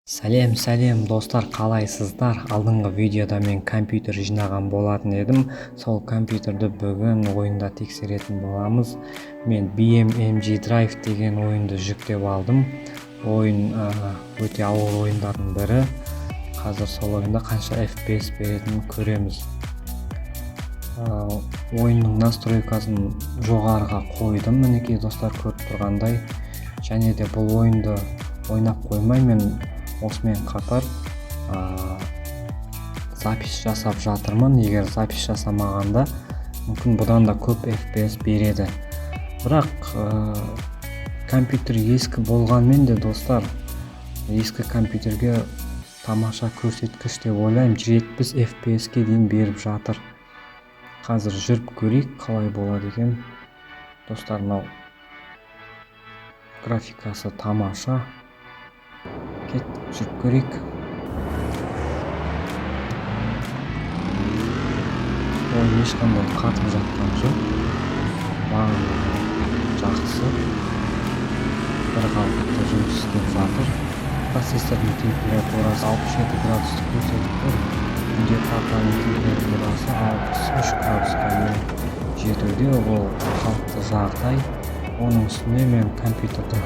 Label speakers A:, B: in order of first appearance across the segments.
A: Сәлем достар, қалайсыздар? Алдыңғы видеода мен компьютер жинаған болатын едім. Сол компьютерді бүгін ойында тексеретін боламыз. Мен BeamNG Drive деген ойынды жүктеп алдым. Ойын өте ауыр ойындардың бірі. Қазір сол ойында қанша FPS беретінін көреміз. Ойынның настройкасын жоғарыға қойдым, мінекей достар, көріп тұрғандай. Және де бұл ойынды ойнап қоймай, мен осымен қатар запись жасап жатырмын. Егер запись жасамағанда мүмкін бұдан да көп FPS береді. Бірақ компьютер ескі болғанмен де достар, ескі компьютерге тамаша көрсеткіш деп ойлаймын. 70 FPS-ке дейін беріп жатыр. Қазір жүріп көрейік қалай болады екен. Достар, мынау графикасы тамаша. Жүріп көрейік. Ойын ешқандай қатып жатқан жоқ. Барлығы жақсы. бір қалыпты жұмыс істеп жатыр. Процессордың температурасы 67 градусты көрсетіп тұр. Видеокартаның температурасы 63 градусқа жетуде. Ол қалыпты жағдай. Оның үстіне мен компьютерді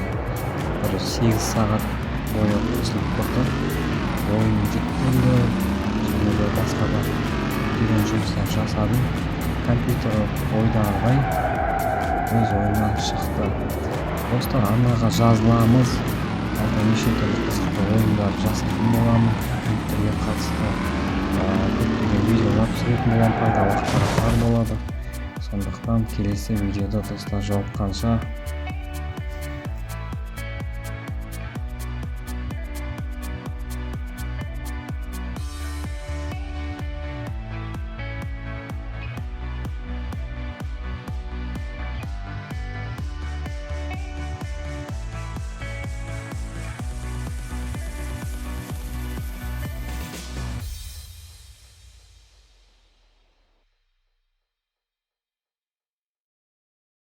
A: бір 8 сағат бойы қосылып тұрды. Ойын жүктелді, және де басқа да деген жұмыстар жасадым. Компьютер ойдағыдай өз ойынан шықты. Достар, арнаға жазыламыз. Алда неше түрлі қызықты ойындар жасайтын боламын. Компьютерге қатысты көптеген видеолар түсіретін боламын, пайдалы ақпараттар болады. Сондықтан келесі видеода достар, жолыққанша